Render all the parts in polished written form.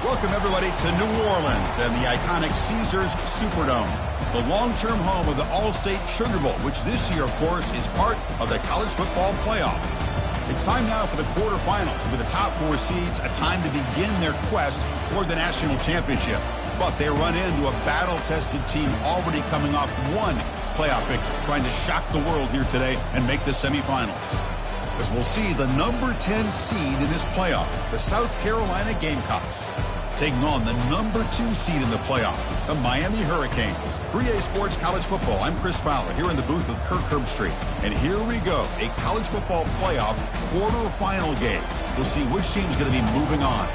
Welcome, everybody, to New Orleans and the iconic Caesars Superdome, the long-term home of the All-State Sugar Bowl, which this year, of course, is part of the college football playoff. It's time now for the quarterfinals, with the top four seeds a time to begin their quest toward the national championship. But they run into a battle-tested team already coming off one playoff victory, trying to shock the world here today and make the semifinals. As we'll see the number 10 seed in this playoff, the South Carolina Gamecocks, taking on the number 2 seed in the playoff, the Miami Hurricanes. 3A Sports College Football, I'm Chris Fowler, here in the booth with Kirk Herbstreit. And here we go, a college football playoff quarterfinal game. We'll see which team's going to be moving on.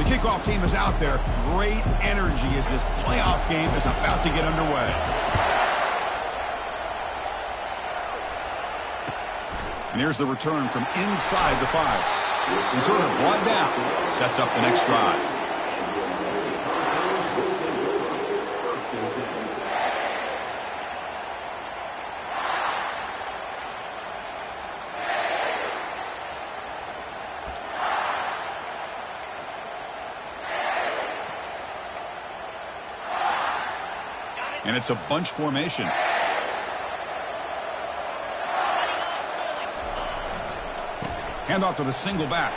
Kickoff team is out there. Great energy as this playoff game is about to get underway. And here's the return from inside the 5. Returner brought down. Sets up the next drive. And it's a bunch formation. Handoff to the single back.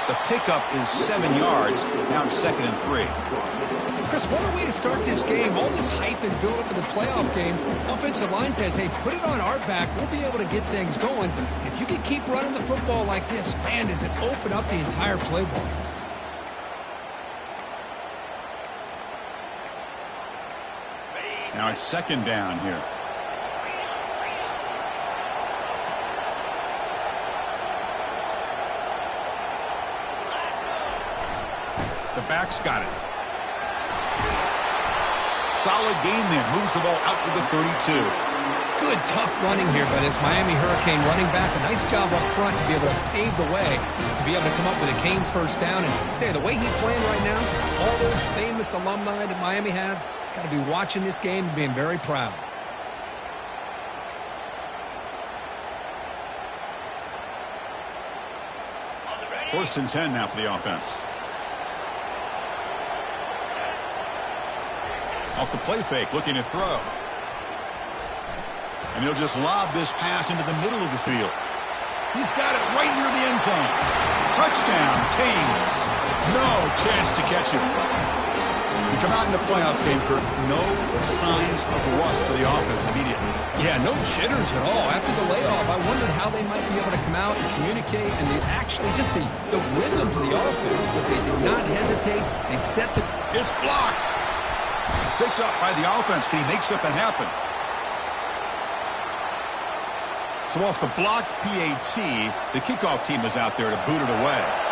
The pickup is 7 yards. Now it's 2nd and 3. Chris, what a way to start this game. All this hype and build up in the playoff game. Offensive line says, hey, put it on our back. We'll be able to get things going. If you can keep running the football like this, man, does it open up the entire playbook. Now it's 2nd down here. The back's got it. Solid gain there. Moves the ball out to the 32. Good, tough running here by this Miami Hurricane running back. A nice job up front to be able to pave the way, to be able to come up with a Canes first down. And I tell you, the way he's playing right now, all those famous alumni that Miami have, got to be watching this game and being very proud. First and 10 now for the offense. Off the play fake, looking to throw. And he'll just lob this pass into the middle of the field. He's got it right near the end zone. Touchdown, Canes. No chance to catch him. We come out in the playoff game, Kurt. No signs of rust for the offense immediately. Yeah, no jitters at all. After the layoff, I wondered how they might be able to come out and communicate and actually just the rhythm to the offense, but they did not hesitate. They set the... It's blocked. Picked up by the offense. Can he make something happen? So off the blocked PAT, the kickoff team is out there to boot it away.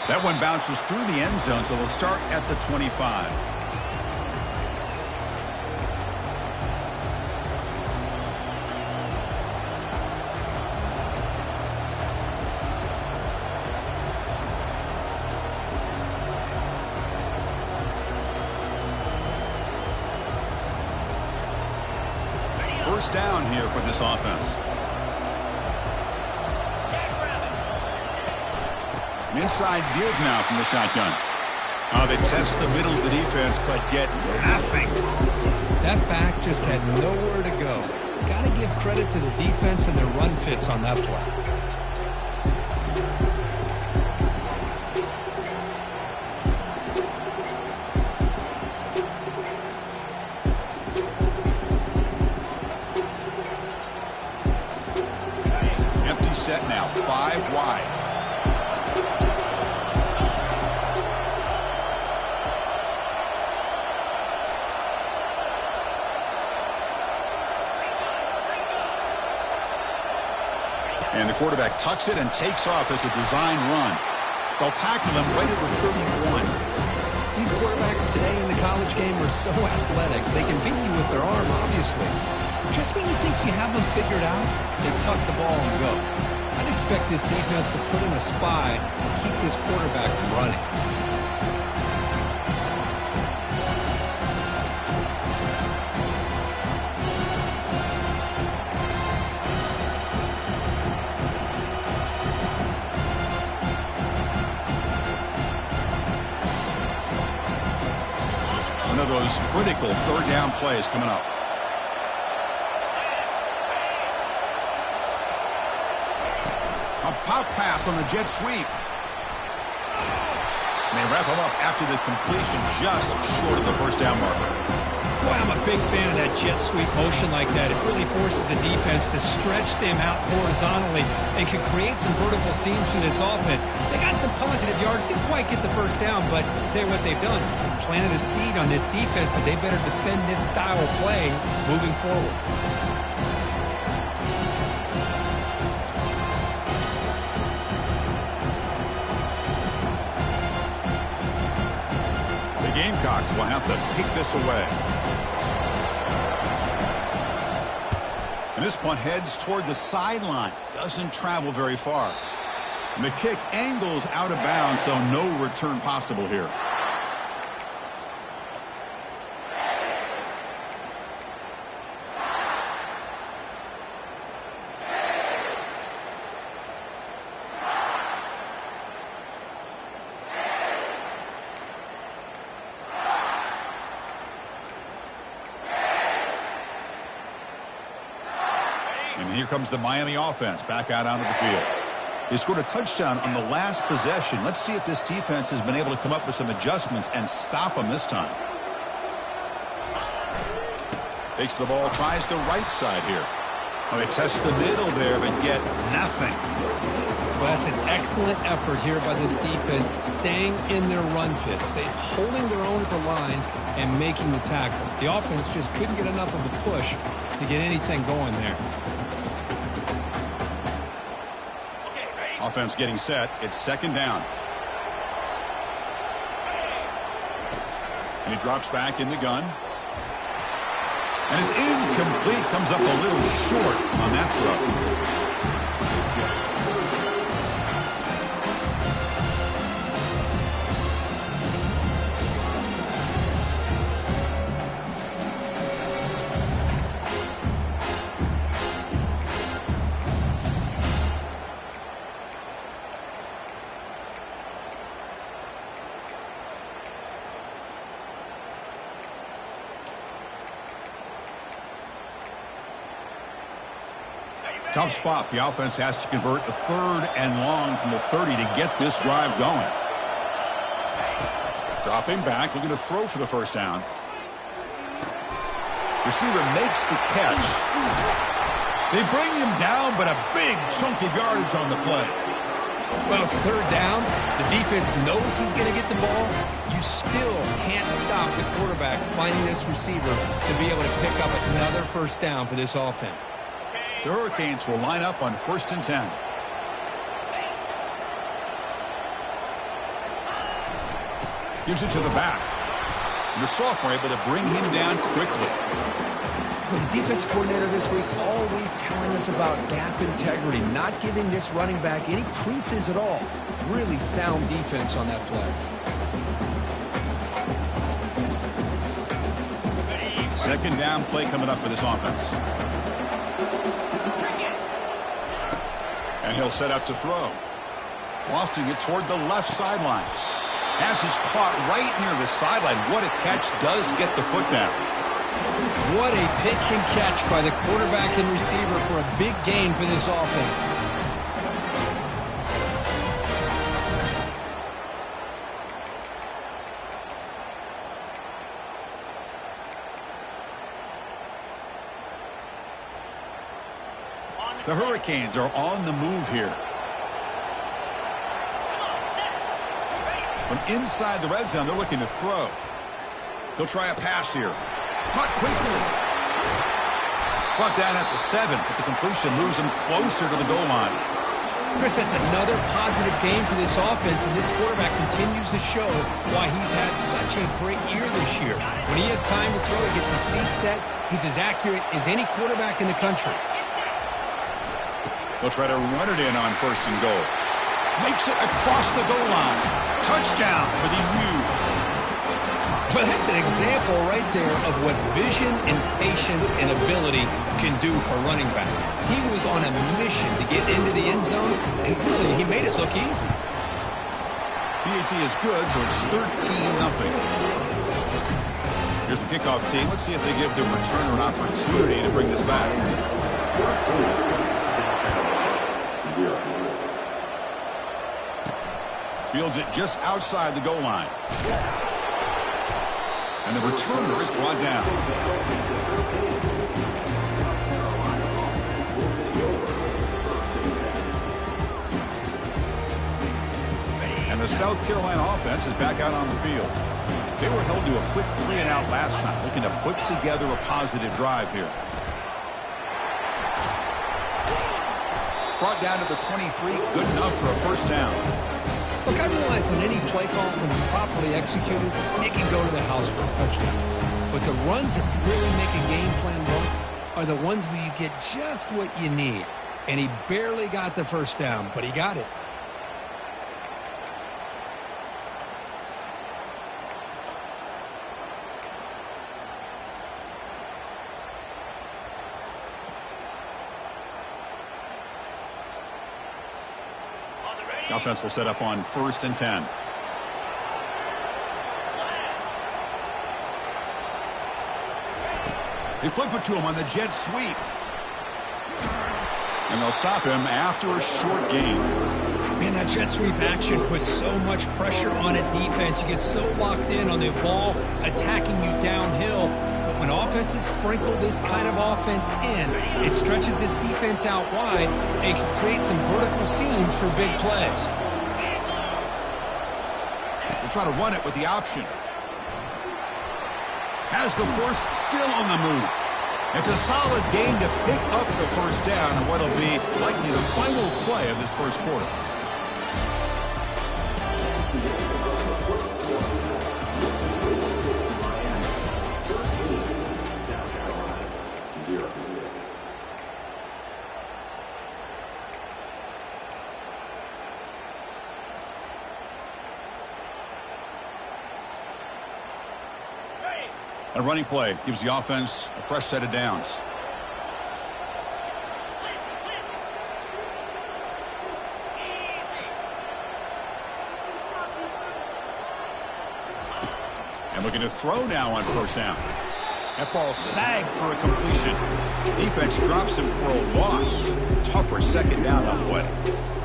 That one bounces through the end zone, so they'll start at the 25. First down here for this offense. Inside give now from the shotgun. They test the middle of the defense, but get nothing. That back just had nowhere to go. Got to give credit to the defense and their run fits on that play. Empty set now, 5 wide. And the quarterback tucks it and takes off as a design run. They'll tackle him right at the 31. These quarterbacks today in the college game are so athletic. They can beat you with their arm, obviously. Just when you think you have them figured out, they tuck the ball and go. I expect this defense to put in a spy and keep this quarterback from running. One of those critical third down plays coming up. A pop pass on the jet sweep. And they wrap him up after the completion just short of the first down marker. Boy, I'm a big fan of that jet sweep motion like that. It really forces the defense to stretch them out horizontally and can create some vertical seams through this offense. They got some positive yards, didn't quite get the first down, but I'll tell you what they've done. Planted a seed on this defense that they better defend this style of play moving forward. The Gamecocks will have to kick this away. And this punt heads toward the sideline. Doesn't travel very far. And the kick angles out of bounds, so no return possible here. And here comes the Miami offense back out onto the field. They scored a touchdown on the last possession. Let's see if this defense has been able to come up with some adjustments and stop them this time. Takes the ball, tries the right side here. Well, they test the middle there, but get nothing. Well, that's an excellent effort here by this defense, staying in their run fits. They're holding their own at the line and making the tackle. The offense just couldn't get enough of a push to get anything going there. Offense getting set. It's second down. And he drops back in the gun. And it's incomplete. Comes up a little short on that throw. Tough spot. The offense has to convert a third and long from the 30 to get this drive going. Dropping back, looking to throw for the first down. Receiver makes the catch. They bring him down, but a big chunk of yardage on the play. Well, it's third down. The defense knows he's going to get the ball. You still can't stop the quarterback finding this receiver to be able to pick up another first down for this offense. The Hurricanes will line up on 1st and 10. Gives it to the back. And the sophomore able to bring him down quickly. Well, the defense coordinator this week all week telling us about gap integrity, not giving this running back any creases at all. Really sound defense on that play. Second down play coming up for this offense. And he'll set up to throw. Lofting it toward the left sideline. Pass is caught right near the sideline. What a catch. Does get the foot down. What a pitch and catch by the quarterback and receiver for a big gain for this offense. The Hurricanes are on the move here. From inside the red zone, they're looking to throw. They'll try a pass here. Caught quickly. Brought down at the 7, but the completion moves him closer to the goal line. Chris, that's another positive game for this offense, and this quarterback continues to show why he's had such a great year this year. When he has time to throw, he gets his feet set. He's as accurate as any quarterback in the country. They'll try to run it in on 1st and goal. Makes it across the goal line. Touchdown for the U. Well, that's an example right there of what vision and patience and ability can do for running back. He was on a mission to get into the end zone, and really, he made it look easy. PAT is good, so it's 13-0. Here's the kickoff team. Let's see if they give the returner an opportunity to bring this back. Fields it just outside the goal line. And the returner is brought down. And the South Carolina offense is back out on the field. They were held to a quick 3-and-out last time, looking to put together a positive drive here. Brought down to the 23, good enough for a 1st down. Look, I realize on any play call, when it's properly executed, it can go to the house for a touchdown. But the runs that really make a game plan work are the ones where you get just what you need. And he barely got the 1st down, but he got it. The offense will set up on 1st and 10. They flip it to him on the jet sweep. And they'll stop him after a short gain. Man, that jet sweep action puts so much pressure on a defense. You get so locked in on the ball attacking you downhill. But when offenses sprinkle this kind of offense in, it stretches this defense out wide and can create some vertical seams for big plays. They'll try to run it with the option. Has the force still on the move. It's a solid gain to pick up the 1st down and what will be likely the final play of this 1st quarter. A running play gives the offense a fresh set of downs. And looking to throw now on 1st down. That ball snagged for a completion. Defense drops him for a loss. Tougher 2nd down on play.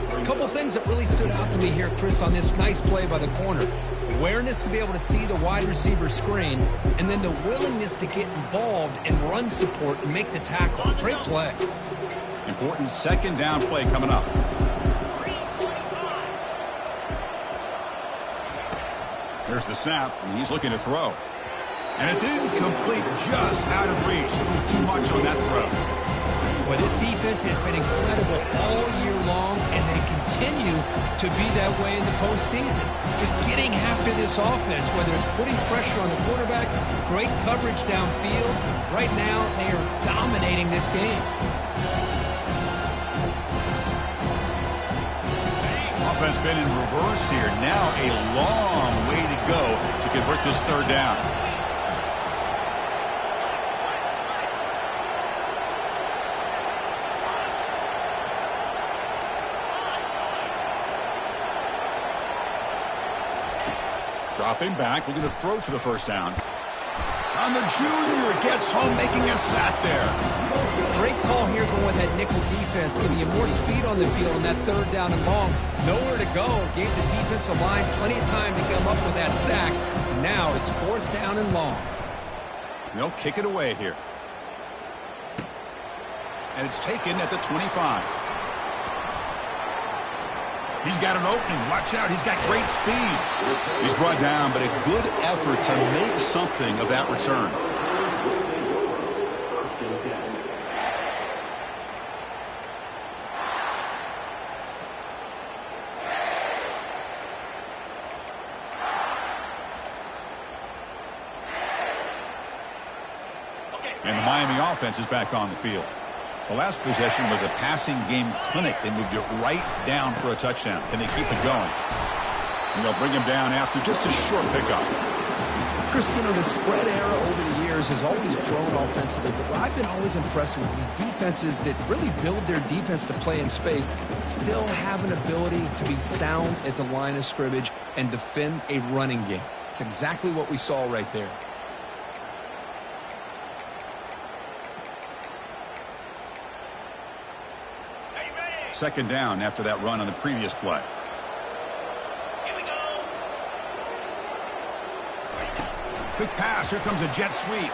A couple things that really stood out to me here, Chris, on this nice play by the corner. Awareness to be able to see the wide receiver screen, and then the willingness to get involved and run support and make the tackle. Great play. Important 2nd down play coming up. There's the snap, and he's looking to throw. And it's incomplete, just out of reach. A little too much on that throw. Well, this defense has been incredible all year long, and they continue to be that way in the postseason. Just getting after this offense, whether it's putting pressure on the quarterback, great coverage downfield. Right now, they are dominating this game. Offense been in reverse here. Now a long way to go to convert this 3rd down. Dropping back, looking to throw for the 1st down. On the junior, gets home, making a sack there. Great call here going with that nickel defense, giving you more speed on the field on that 3rd down and long. Nowhere to go. Gave the defensive line plenty of time to come up with that sack. Now it's 4th down and long. They'll kick it away here. And it's taken at the 25. He's got an opening. Watch out. He's got great speed. He's brought down, but a good effort to make something of that return. And the Miami offense is back on the field. The last possession was a passing game clinic. They moved it right down for a touchdown. Can they keep it going? And they'll bring him down after just a short pickup. Chris, you know, the spread era over the years has always grown offensively, but I've been always impressed with these defenses that really build their defense to play in space, still have an ability to be sound at the line of scrimmage and defend a running game. It's exactly what we saw right there. Second down after that run on the previous play. Quick pass. Here comes a jet sweep.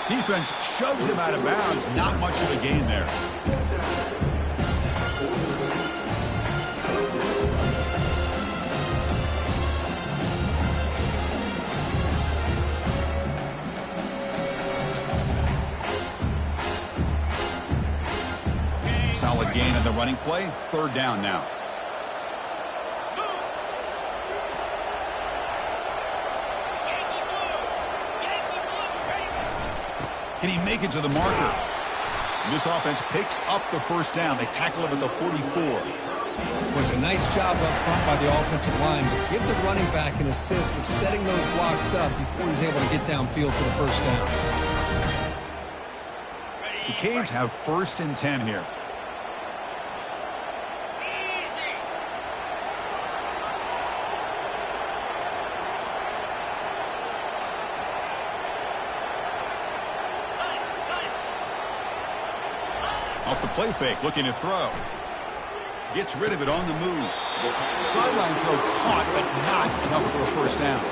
Defense shoves him out of bounds. Not much of a gain there. Solid gain on the running play. Third down now. Can he make it to the marker? And this offense picks up the first down. They tackle him at the 44. It was a nice job up front by the offensive line, but give the running back an assist for setting those blocks up before he's able to get downfield for the first down. The Canes have 1st and 10 here. Off the play fake, looking to throw. Gets rid of it on the move. Sideline throw caught, but not enough for a first down.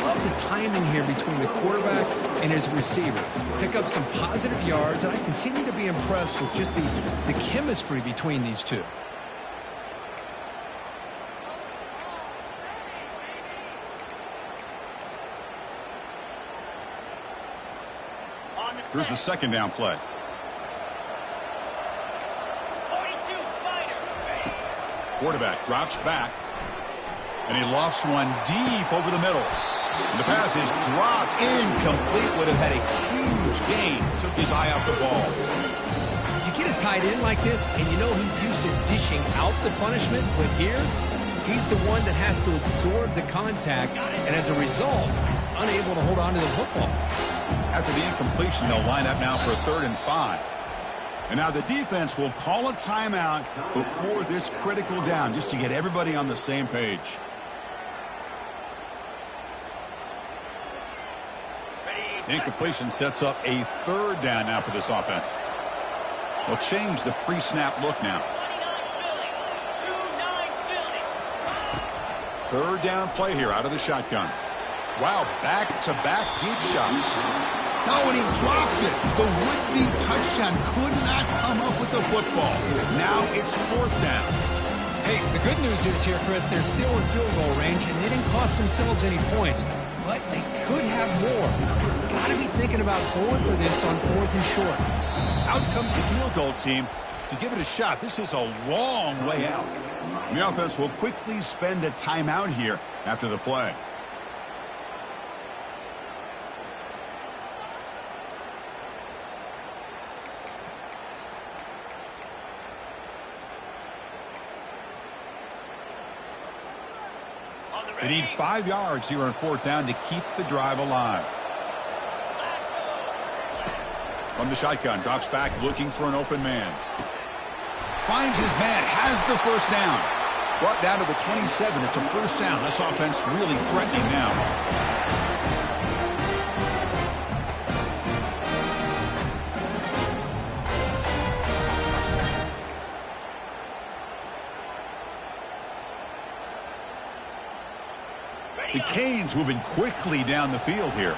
Love the timing here between the quarterback and his receiver. Pick up some positive yards, and I continue to be impressed with just the chemistry between these two. Here's the second down play. Quarterback drops back, and he lofts one deep over the middle. And the pass is dropped incomplete. Would have had a huge gain. Took his eye off the ball. You get a tight end like this, and you know he's used to dishing out the punishment, but here, he's the one that has to absorb the contact, and as a result, he's unable to hold on to the football. After the incompletion, they'll line up now for a 3rd and 5. And now the defense will call a timeout before this critical down, just to get everybody on the same page. Incompletion sets up a 3rd down now for this offense. They'll change the pre-snap look now. 3rd down play here out of the shotgun. Wow, back-to-back deep shots. Oh, and he dropped it. The would-be touchdown could not come up with the football. Now it's 4th down. Hey, the good news is here, Chris, they're still in field goal range, and they didn't cost themselves any points. But they could have more. Got to be thinking about going for this on 4th and short. Out comes the field goal team to give it a shot. This is a long way out. And the offense will quickly spend a timeout here after the play. They need 5 yards here on 4th down to keep the drive alive. From the shotgun, drops back looking for an open man. Finds his man, has the first down. Brought down to the 27. It's a first down. This offense really threatening now. The Canes moving quickly down the field here.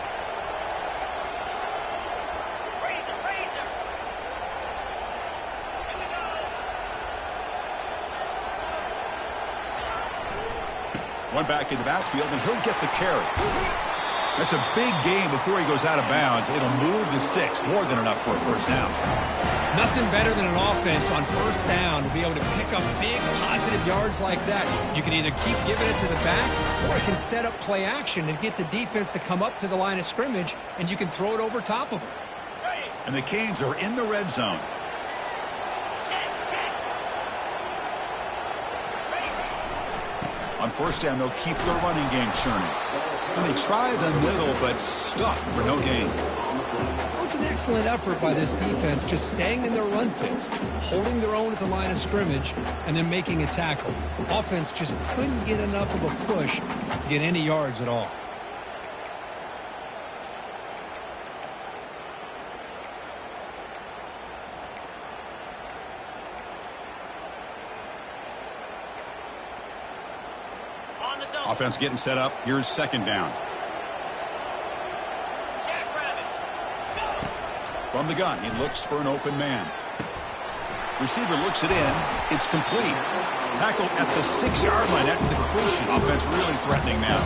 One back in the backfield, and he'll get the carry. That's a big gain before he goes out of bounds. It'll move the sticks, more than enough for a first down. Nothing better than an offense on first down to be able to pick up big positive yards like that. You can either keep giving it to the back, or it can set up play action and get the defense to come up to the line of scrimmage, and you can throw it over top of them. And the Canes are in the red zone. On first down, they'll keep their running game churning. And they try the middle, but stuck for no gain. It was an excellent effort by this defense, just staying in their run fix, holding their own at the line of scrimmage, and then making a tackle. Offense just couldn't get enough of a push to get any yards at all. Offense getting set up. Here's second down. From the gun, he looks for an open man. Receiver looks it in. It's complete. Tackled at the 6-yard line after the completion. Offense really threatening now.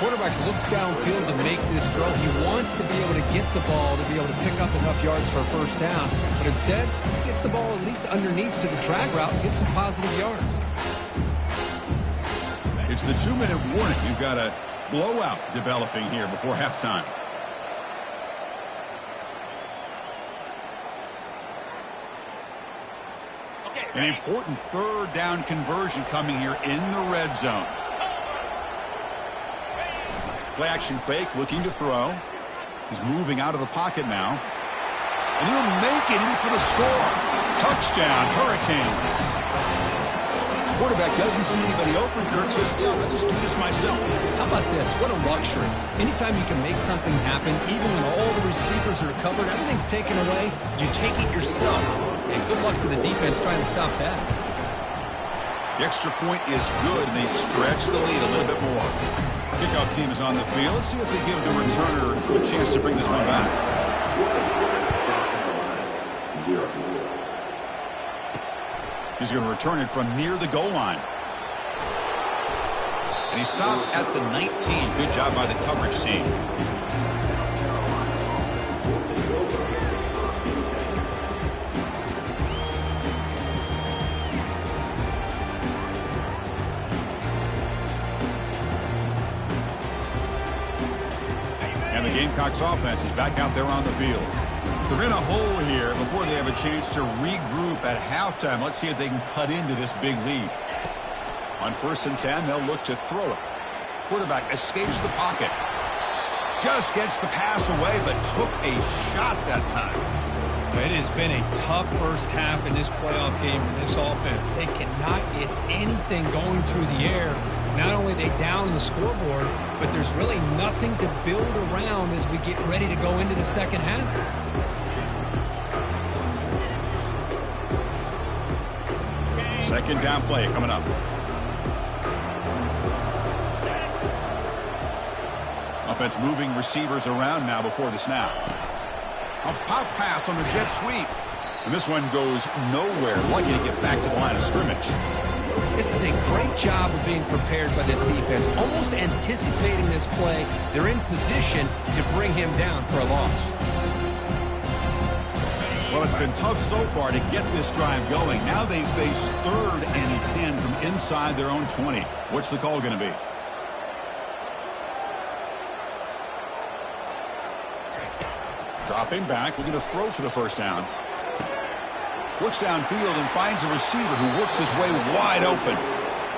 Quarterback looks downfield to make this throw. He wants to be able to get the ball to be able to pick up enough yards for a first down. But instead, he gets the ball at least underneath to the drag route and gets some positive yards. It's the 2-minute warning. You've got a blowout developing here before halftime. An important third down conversion coming here in the red zone. Play action fake, looking to throw. He's moving out of the pocket now. And he'll make it in for the score. Touchdown, Hurricanes. Quarterback doesn't see anybody open. Kirk says, yeah, I'll just do this myself. How about this? What a luxury. Anytime you can make something happen, even when all the receivers are covered, everything's taken away, you take it yourself. And good luck to the defense trying to stop that. The extra point is good, and they stretch the lead a little bit more. Kickoff team is on the field. Let's see if they give the returner a chance to bring this one back. He's going to return it from near the goal line. And he stopped at the 19. Good job by the coverage team. And the Gamecocks offense is back out there on the field. They're in a hole here before they have a chance to regroup at halftime. Let's see if they can cut into this big lead. On 1st and 10, they'll look to throw it. Quarterback escapes the pocket. Just gets the pass away, but took a shot that time. It has been a tough first half in this playoff game for this offense. They cannot get anything going through the air. Not only they down the scoreboard, but there's really nothing to build around as we get ready to go into the second half. Second down play coming up. Offense moving receivers around now before the snap. A pop pass on the jet sweep. And this one goes nowhere. Lucky to get back to the line of scrimmage. This is a great job of being prepared by this defense. Almost anticipating this play. They're in position to bring him down for a loss. Well, it's been tough so far to get this drive going. Now they face 3rd and 10 from inside their own 20. What's the call going to be? Dropping back, looking to throw for the first down. Looks downfield and finds a receiver who worked his way wide open.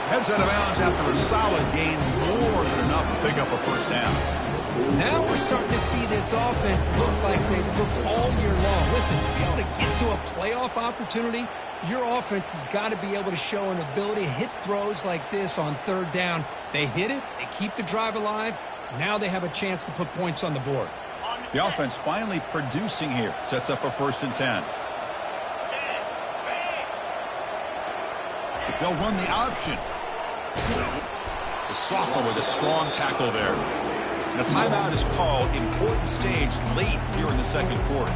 Heads out of bounds after a solid gain, more than enough to pick up a first down. Now we're starting to see this offense look like they've looked all year long. Listen, to be able to get to a playoff opportunity, your offense has got to be able to show an ability to hit throws like this on 3rd down. They hit it, they keep the drive alive. Now they have a chance to put points on the board. The offense finally producing here. Sets up a 1st and 10. They'll run the option. The sophomore with a strong tackle there. And a timeout is called. Important stage late here in the second quarter.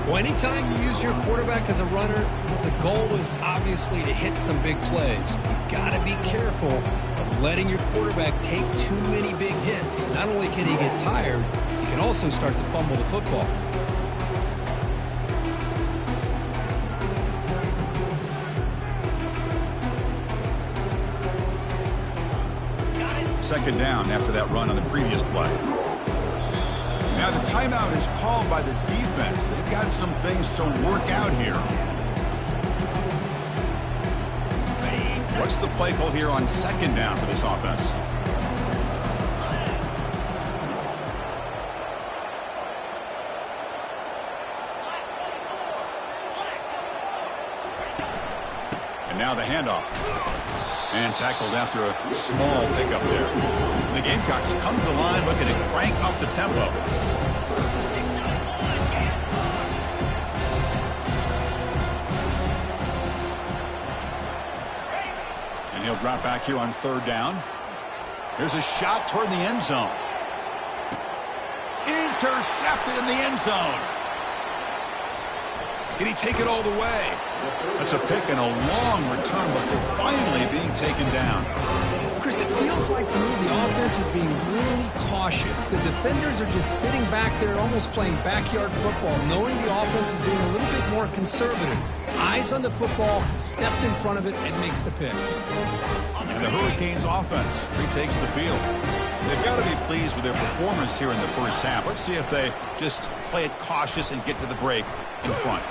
Well, anytime you use your quarterback as a runner, the goal is obviously to hit some big plays. You've got to be careful of letting your quarterback take too many big hits. Not only can he get tired, he can also start to fumble the football. Second down after that run on the previous play. Now the timeout is called by the defense. They've got some things to work out here. What's the play call here on second down for this offense? And now the handoff. And tackled after a small pickup there. The Gamecocks come to the line looking to crank up the tempo. And he'll drop back here on third down. Here's a shot toward the end zone. Intercepted in the end zone. Can he take it all the way? That's a pick and a long return before finally being taken down. Chris, it feels like to me the offense is being really cautious. The defenders are just sitting back there almost playing backyard football, knowing the offense is being a little bit more conservative. Eyes on the football, stepped in front of it, and makes the pick. And the Hurricanes offense retakes the field. They've got to be pleased with their performance here in the first half. Let's see if they just play it cautious and get to the break in front.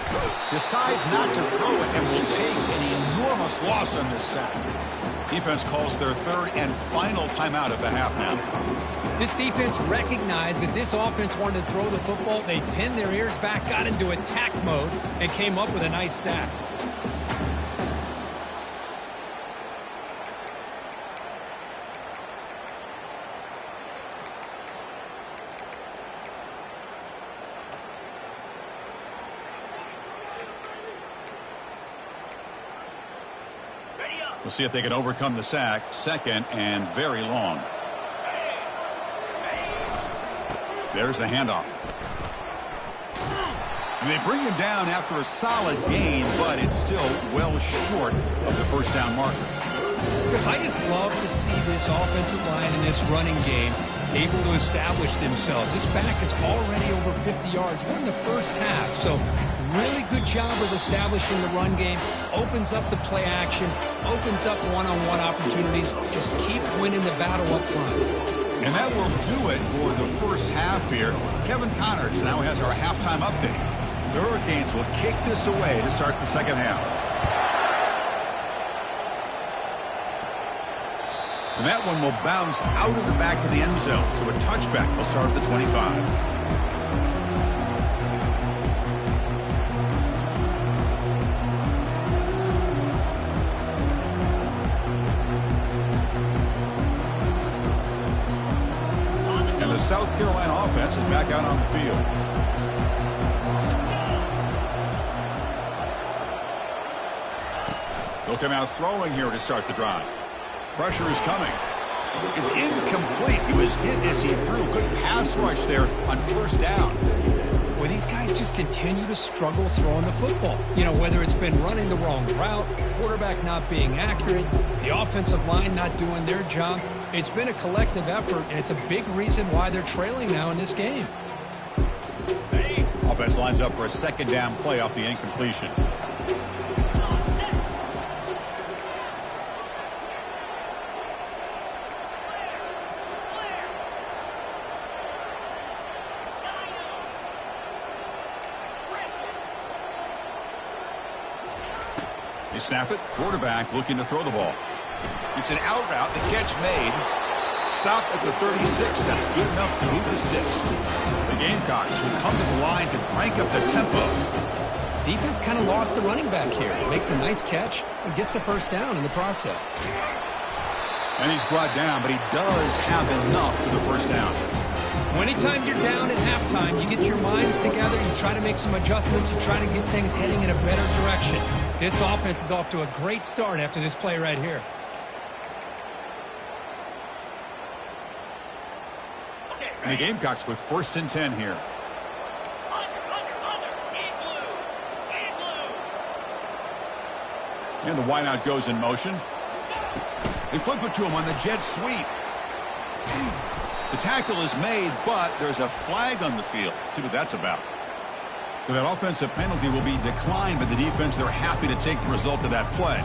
Decides not to throw it and will take an enormous loss on this sack. Defense calls their third and final timeout of the half now. This defense recognized that this offense wanted to throw the football. They pinned their ears back, got into attack mode, and came up with a nice sack. We'll see if they can overcome the sack. Second and very long. There's the handoff. They bring him down after a solid gain, but it's still well short of the first down marker. Because I just love to see this offensive line in this running game able to establish themselves. This back is already over 50 yards. We're in the first half, so really good job of establishing the run game. Opens up the play action, opens up one-on-one opportunities. Just keep winning the battle up front. And that will do it for the first half here. Kevin Connors now has our halftime update. The Hurricanes will kick this away to start the second half. And that one will bounce out of the back of the end zone. So a touchback will start at the 25. The South Carolina offense is back out on the field. They'll come out throwing here to start the drive. Pressure is coming. It's incomplete. He was hit as he threw. Good pass rush there on first down. Well, these guys just continue to struggle throwing the football. You know, whether it's been running the wrong route, the quarterback not being accurate, the offensive line not doing their job. It's been a collective effort, and it's a big reason why they're trailing now in this game. Offense lines up for a second down play off the incompletion. They snap it. Quarterback looking to throw the ball. It's an out route. The catch made. Stopped at the 36. That's good enough to move the sticks. The Gamecocks will come to the line to crank up the tempo. Defense kind of lost the running back here. Makes a nice catch and gets the first down in the process. And he's brought down, but he does have enough for the first down. Well, anytime you're down at halftime, you get your minds together, you try to make some adjustments, you try to get things heading in a better direction. This offense is off to a great start after this play right here. And the Gamecocks with first and 10 here. And the wideout goes in motion. They flip it to him on the jet sweep. The tackle is made, but there's a flag on the field. Let's see what that's about. So that offensive penalty will be declined by the defense. They're happy to take the result of that play.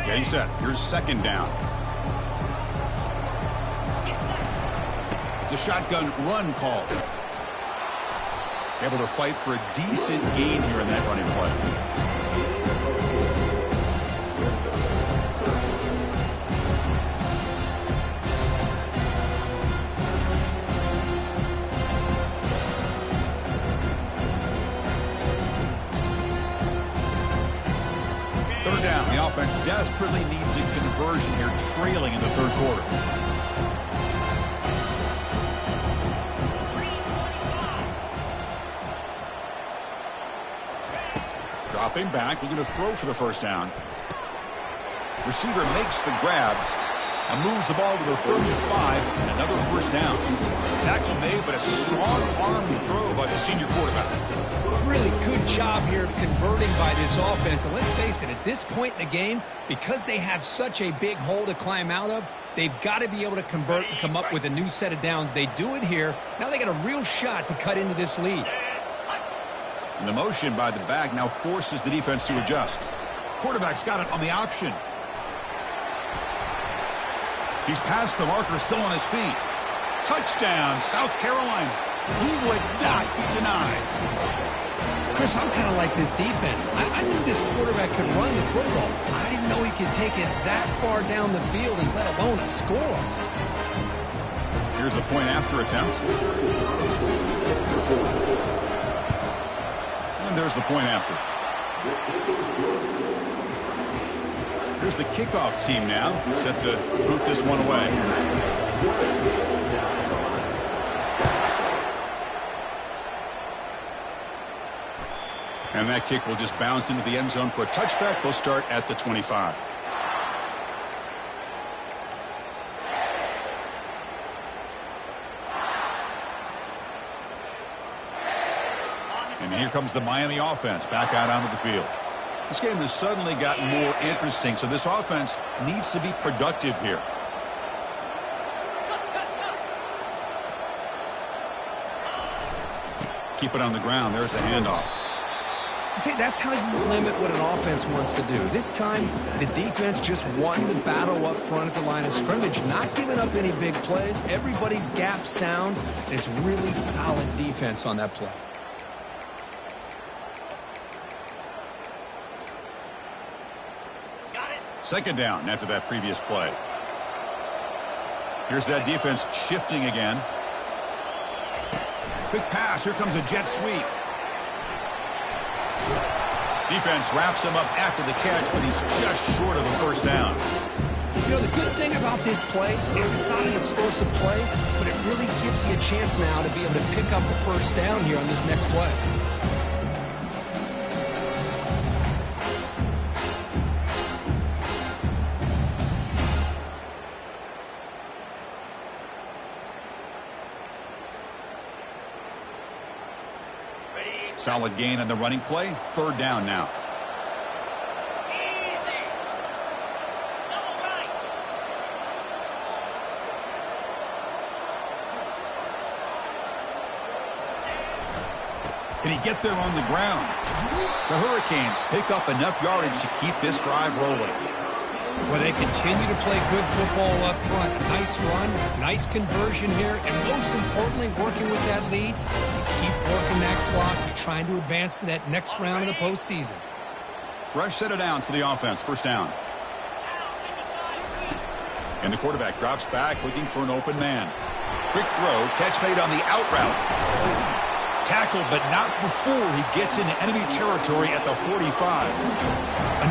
Getting set. Here's second down. It's a shotgun run call. Able to fight for a decent gain here in that running play. Third down. The offense desperately needs a conversion here, trailing in the third quarter. Dropping back, looking to throw for the first down. Receiver makes the grab and moves the ball to the 35, and another first down. Tackle made, but a strong arm throw by the senior quarterback. Really good job here of converting by this offense. And let's face it, at this point in the game, because they have such a big hole to climb out of, they've got to be able to convert and come up with a new set of downs. They do it here. Now they got a real shot to cut into this lead. And the motion by the back now forces the defense to adjust. Quarterback's got it on the option. He's past the marker, still on his feet. Touchdown, South Carolina. He would not be denied. Chris, I'm kind of like this defense. I knew this quarterback could run the football. I didn't know he could take it that far down the field and let alone a score. Here's the point after attempt. And there's the point after. Here's the kickoff team now, set to boot this one away. And that kick will just bounce into the end zone for a touchback. They'll start at the 25. And here comes the Miami offense back out onto the field. This game has suddenly gotten more interesting, so this offense needs to be productive here. Keep it on the ground. There's the handoff. See, that's how you limit what an offense wants to do. This time, the defense just won the battle up front at the line of scrimmage, not giving up any big plays. Everybody's gap sound. It's really solid defense on that play. Second down after that previous play. Here's that defense shifting again. Quick pass. Here comes a jet sweep. Defense wraps him up after the catch, but he's just short of a first down. You know, the good thing about this play is it's not an explosive play, but it really gives you a chance now to be able to pick up the first down here on this next play. Solid gain on the running play. Third down now. Can he get there on the ground? The Hurricanes pick up enough yardage to keep this drive rolling. Well, they continue to play good football up front. A nice run, nice conversion here, and most importantly, working with that lead, you keep working that clock. You're trying to advance to that next round of the postseason. Fresh set of downs for the offense. First down. And the quarterback drops back, looking for an open man. Quick throw, catch made on the out route. Tackled, but not before he gets into enemy territory at the 45.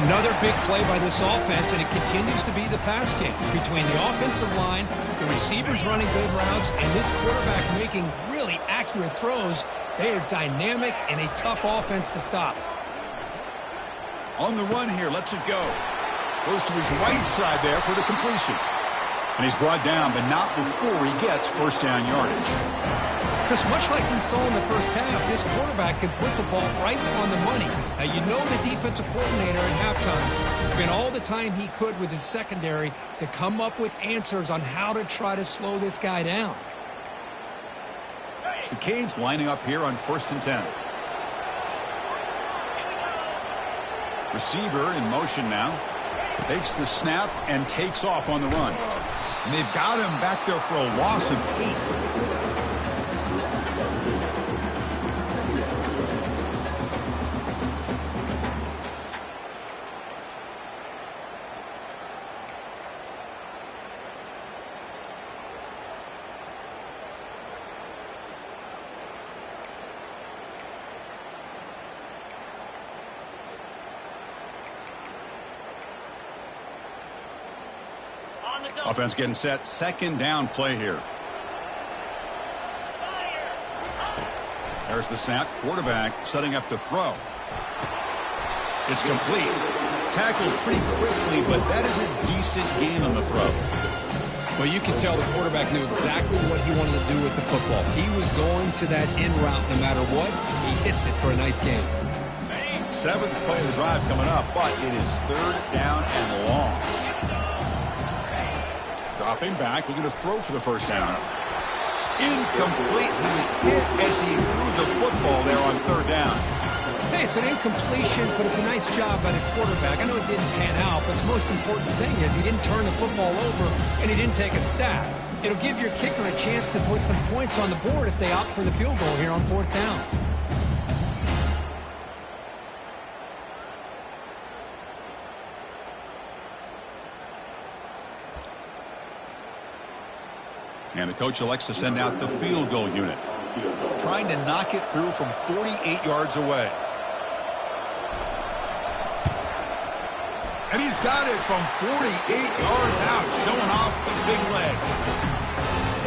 Another big play by this offense, and it continues to be the pass game. Between the offensive line, the receivers running good routes, and this quarterback making really accurate throws, they are dynamic and a tough offense to stop. On the run here, lets it go. Goes to his right side there for the completion. And he's brought down, but not before he gets first down yardage. Chris, much like we saw in the first half, this quarterback can put the ball right on the money. Now, you know the defensive coordinator at halftime spent all the time he could with his secondary to come up with answers on how to try to slow this guy down. The Canes lining up here on 1st and 10. Receiver in motion now. Takes the snap and takes off on the run. And they've got him back there for a loss of 8. Offense getting set. Second down play here. There's the snap. Quarterback setting up to throw. It's complete. Tackled pretty quickly, but that is a decent gain on the throw. Well, you can tell the quarterback knew exactly what he wanted to do with the football. He was going to that in route no matter what. He hits it for a nice gain. 7th play of the drive coming up, but it is 3rd down and long. Dropping back, looking to throw for the first down. Incomplete. He was hit as he threw the football there on 3rd down. Hey, it's an incompletion, but it's a nice job by the quarterback. I know it didn't pan out, but the most important thing is he didn't turn the football over and he didn't take a sack. It'll give your kicker a chance to put some points on the board if they opt for the field goal here on 4th down. And the coach elects to send out the field goal unit. Trying to knock it through from 48 yards away. And he's got it from 48 yards out, showing off the big leg.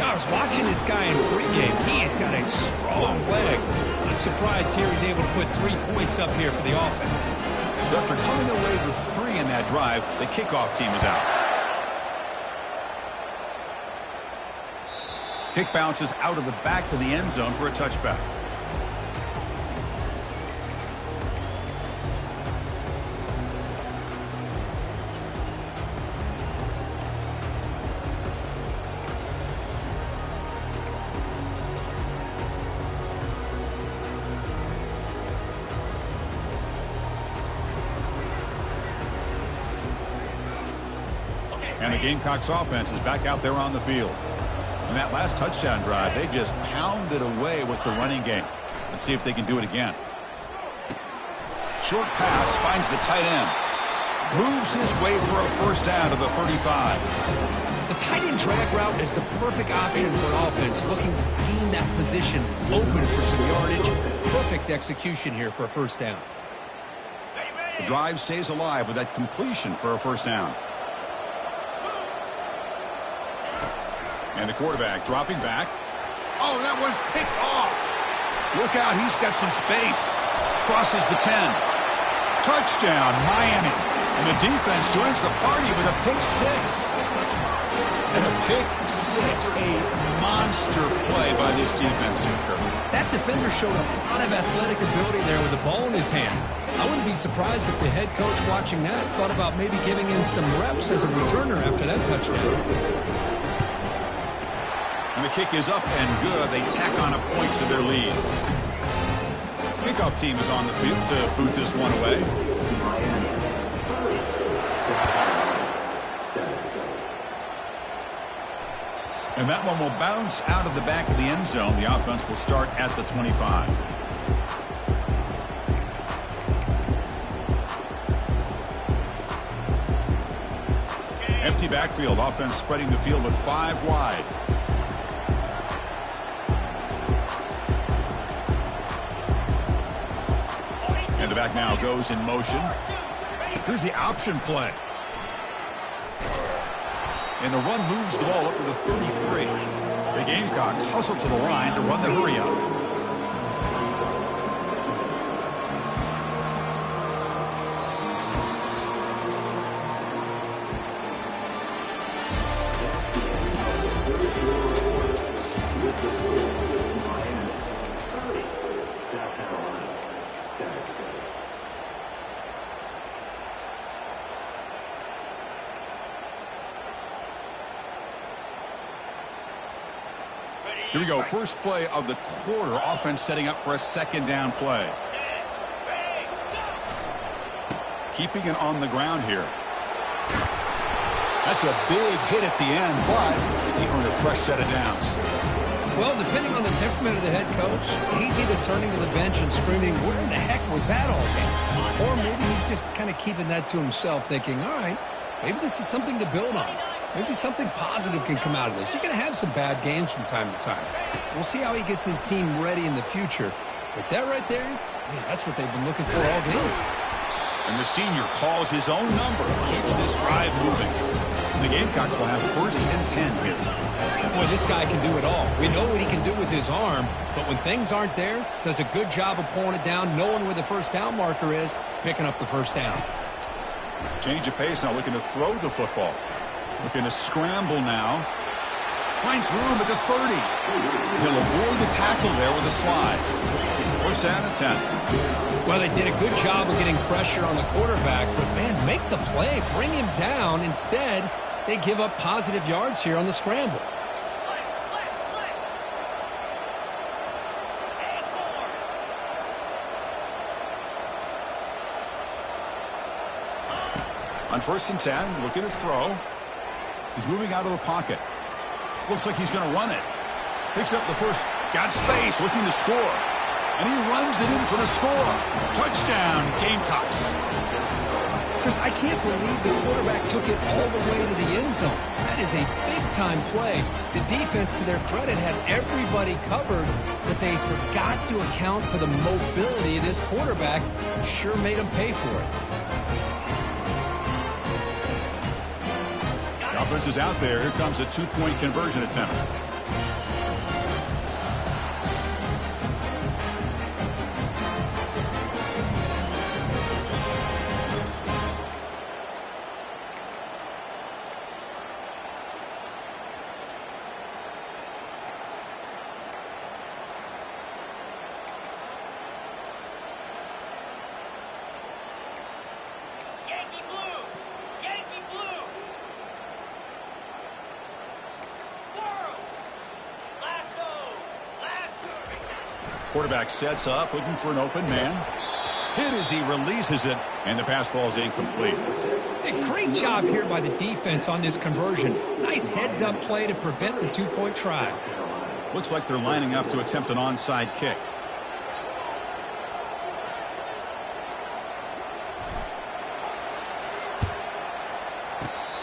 I was watching this guy in pregame. He has got a strong leg. I'm surprised here he's able to put 3 points up here for the offense. So after coming away with 3 in that drive, the kickoff team is out. Kick bounces out of the back of the end zone for a touchback. And the Gamecocks offense is back out there on the field. In that last touchdown drive, they just pounded away with the running game. Let's see if they can do it again. Short pass finds the tight end. Moves his way for a first down to the 35. The tight end drag route is the perfect option for an offense looking to scheme that position open for some yardage. Perfect execution here for a first down. The drive stays alive with that completion for a first down. And the quarterback dropping back. Oh, that one's picked off. Look out, he's got some space. Crosses the 10. Touchdown, Miami. And the defense joins the party with a pick 6. And a pick 6. A monster play by this defense here. That defender showed a lot of athletic ability there with the ball in his hands. I wouldn't be surprised if the head coach watching that thought about maybe giving him some reps as a returner after that touchdown. And the kick is up and good. They tack on a point to their lead. Kickoff team is on the field to boot this one away. And that one will bounce out of the back of the end zone. The offense will start at the 25. Empty backfield. Offense spreading the field with 5 wide. And the back now goes in motion. Here's the option play. And the run moves the ball up to the 33. The Gamecocks hustle to the line to run the hurry up. Here we go. First play of the quarter. Offense setting up for a second down play. Keeping it on the ground here. That's a big hit at the end, but he earned a fresh set of downs. Well, depending on the temperament of the head coach, he's either turning to the bench and screaming, where the heck was that all game? Or maybe he's just kind of keeping that to himself, thinking, all right, maybe this is something to build on. Maybe something positive can come out of this. You're going to have some bad games from time to time. We'll see how he gets his team ready in the future. But that right there, man, that's what they've been looking for all game. And the senior calls his own number, keeps this drive moving. The Gamecocks will have 1st and 10 here. Boy, this guy can do it all. We know what he can do with his arm, but when things aren't there, does a good job of pulling it down, knowing where the first down marker is, picking up the first down. Change of pace now, looking to throw the football. Looking to scramble now. Finds room at the 30. He'll avoid the tackle there with a slide. 1st down and 10. Well, they did a good job of getting pressure on the quarterback, but, man, make the play. Bring him down. Instead, they give up positive yards here on the scramble. On 1st and 10, looking to throw. He's moving out of the pocket. Looks like he's going to run it. Picks up the first. Got space, looking to score. And he runs it in for the score. Touchdown, Gamecocks. Chris, I can't believe the quarterback took it all the way to the end zone. That is a big-time play. The defense, to their credit, had everybody covered, but they forgot to account for the mobility of this quarterback. Sure made him pay for it. The offense is out there. Here comes a 2-point conversion attempt. Quarterback sets up, looking for an open man. Hit as he releases it, and the pass falls incomplete. A great job here by the defense on this conversion. Nice heads-up play to prevent the 2-point try. Looks like they're lining up to attempt an onside kick.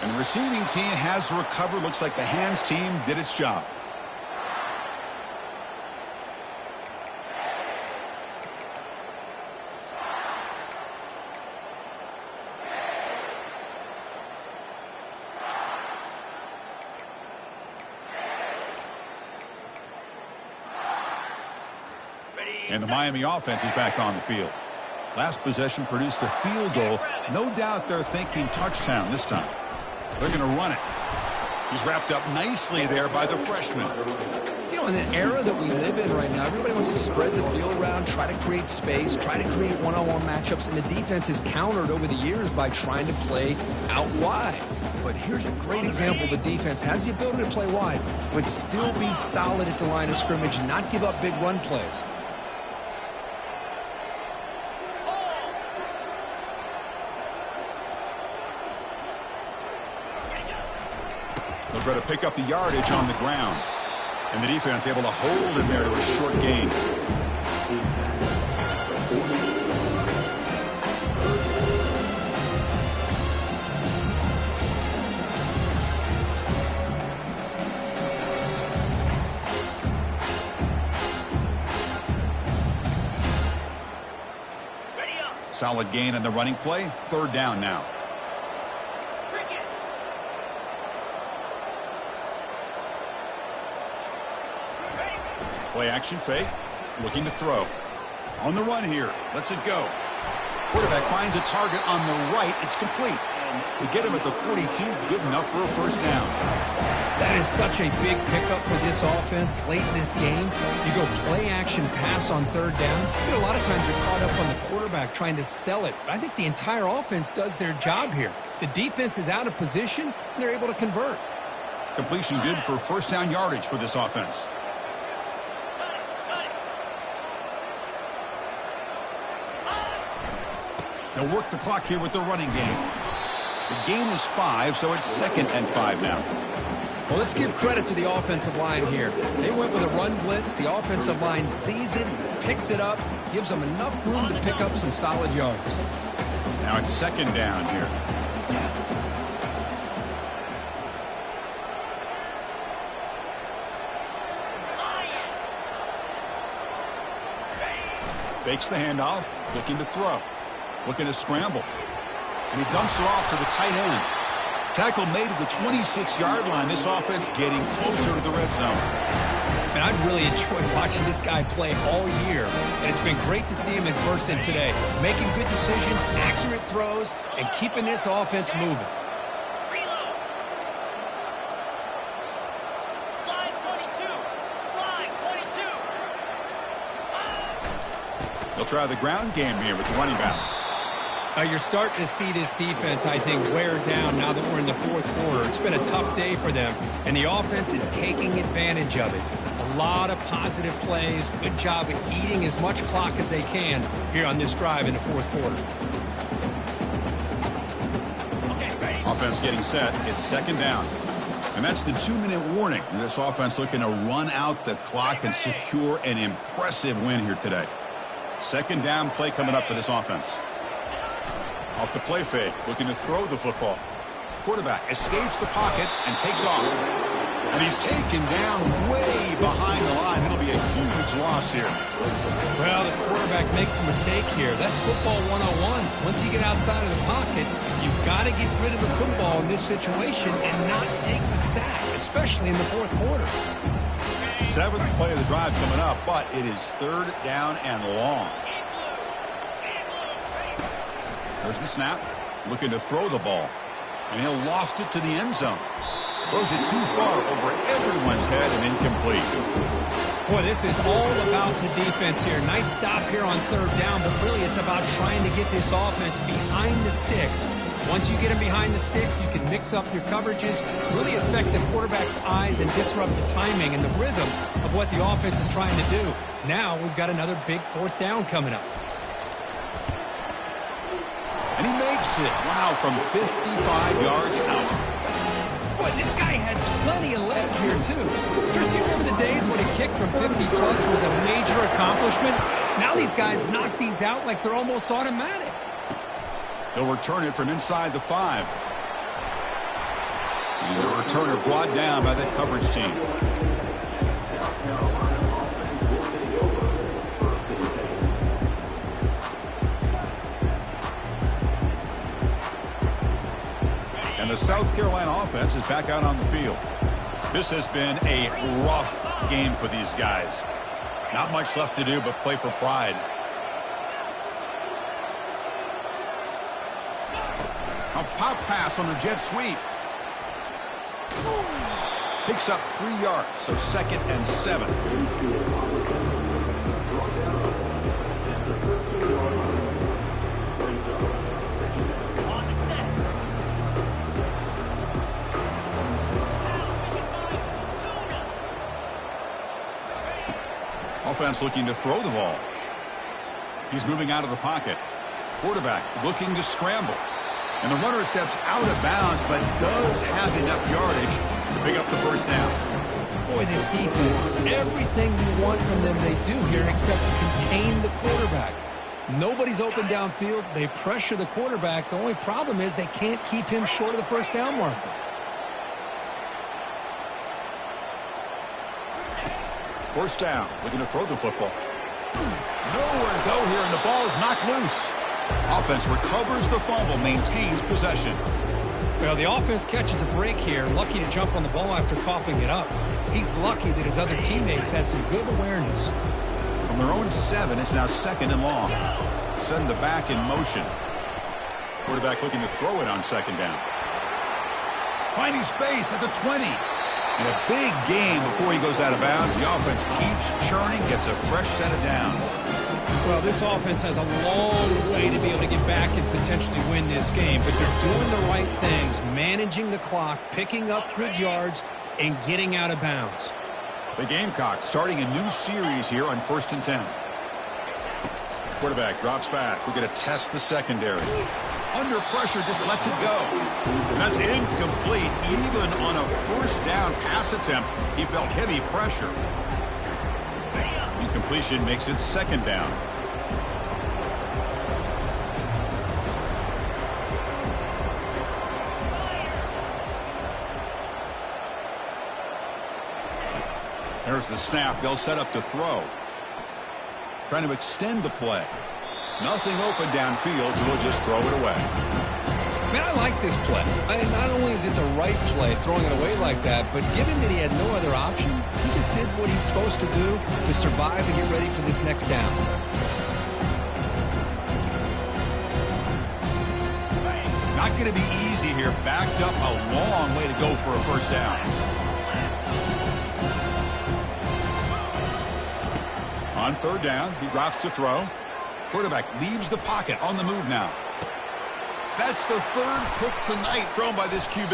And the receiving team has recovered. Looks like the hands team did its job. And the Miami offense is back on the field. Last possession produced a field goal. No doubt they're thinking touchdown this time. They're going to run it. He's wrapped up nicely there by the freshman. You know, in the era that we live in right now, everybody wants to spread the field around, try to create space, try to create one-on-one matchups, and the defense is countered over the years by trying to play out wide. But here's a great example. The defense has the ability to play wide, but still be solid at the line of scrimmage and not give up big run plays. They'll try to pick up the yardage on the ground. And the defense able to hold him there to a short gain. Solid gain on the running play. 3rd down now. Play action fake. Looking to throw. On the run here. Lets it go. Quarterback finds a target on the right. It's complete. They get him at the 42. Good enough for a 1st down. That is such a big pickup for this offense late in this game. You go play action pass on 3rd down. You know, a lot of times you're caught up on the quarterback trying to sell it. But I think the entire offense does their job here. The defense is out of position, and they're able to convert. Completion good for 1st down yardage for this offense. They'll work the clock here with the running game. The gain is 5, so it's 2nd and 5 now. Well, let's give credit to the offensive line here. They went with a run blitz. The offensive line sees it, picks it up, gives them enough room to pick up some solid yards. Now it's 2nd down here. Fakes the handoff, looking to throw, looking to scramble. And he dumps it off to the tight end. Tackle made at the 26-yard line. This offense getting closer to the red zone. And I've really enjoyed watching this guy play all year. And it's been great to see him in person today. Making good decisions, accurate throws, and keeping this offense moving. They'll try the ground game here with the running back. You're starting to see this defense, I think, wear down now that we're in the fourth quarter. It's been a tough day for them, and the offense is taking advantage of it. A lot of positive plays. Good job of eating as much clock as they can here on this drive in the fourth quarter. Offense getting set. It's 2nd down. And that's the 2-minute warning. And this offense looking to run out the clock and secure an impressive win here today. 2nd down play coming up for this offense. Off the play fake, looking to throw the football. Quarterback escapes the pocket and takes off. And he's taken down way behind the line. It'll be a huge loss here. Well, the quarterback makes a mistake here. That's football 101. Once you get outside of the pocket, you've got to get rid of the football in this situation and not take the sack, especially in the fourth quarter. 7th play of the drive coming up, but it is 3rd down and long. There's the snap, looking to throw the ball, and he'll lost it to the end zone. Throws it too far over everyone's head and incomplete. Boy, this is all about the defense here. Nice stop here on 3rd down, but really it's about trying to get this offense behind the sticks. Once you get them behind the sticks, you can mix up your coverages, really affect the quarterback's eyes and disrupt the timing and the rhythm of what the offense is trying to do. Now we've got another big 4th down coming up. And he makes it. Wow, from 55 yards out. Boy, this guy had plenty of leg here, too. Chris, you remember the days when a kick from 50-plus was a major accomplishment? Now these guys knock these out like they're almost automatic. They'll return it from inside the 5. And the returner brought down by that coverage team. And the South Carolina offense is back out on the field. This has been a rough game for these guys. Not much left to do but play for pride. A pop pass on the jet sweep. Picks up 3 yards, so 2nd and 7. Offense looking to throw the ball. He's moving out of the pocket. Quarterback looking to scramble. And the runner steps out of bounds, but does have enough yardage to pick up the 1st down. Boy, this defense, everything you want from them they do here except contain the quarterback. Nobody's open downfield. They pressure the quarterback. The only problem is they can't keep him short of the 1st down marker. First down, looking to throw the football. Nowhere to go here, and the ball is knocked loose. Offense recovers the fumble, maintains possession. Well, the offense catches a break here, lucky to jump on the ball after coughing it up. He's lucky that his other teammates had some good awareness. From their own 7, it's now 2nd and long. Send the back in motion. Quarterback looking to throw it on 2nd down. Finding space at the 20. And a big game before he goes out of bounds. The offense keeps churning, gets a fresh set of downs. Well, this offense has a long way to be able to get back and potentially win this game, but they're doing the right things, managing the clock, picking up good yards, and getting out of bounds. The Gamecocks starting a new series here on 1st and 10. Quarterback drops back. We're going to test the secondary. Under pressure, just lets it go. And that's incomplete. Even on a first down pass attempt, he felt heavy pressure. Incompletion makes it second down. There's the snap. They'll set up to throw. Trying to extend the play. Nothing open downfield, so he'll just throw it away. Man, I like this play. Not only is it the right play, throwing it away like that, but given that he had no other option, he just did what he's supposed to do to survive and get ready for this next down. Not going to be easy here. Backed up a long way to go for a first down. On third down, he drops to throw. Quarterback leaves the pocket on the move now. That's the third pick tonight thrown by this QB.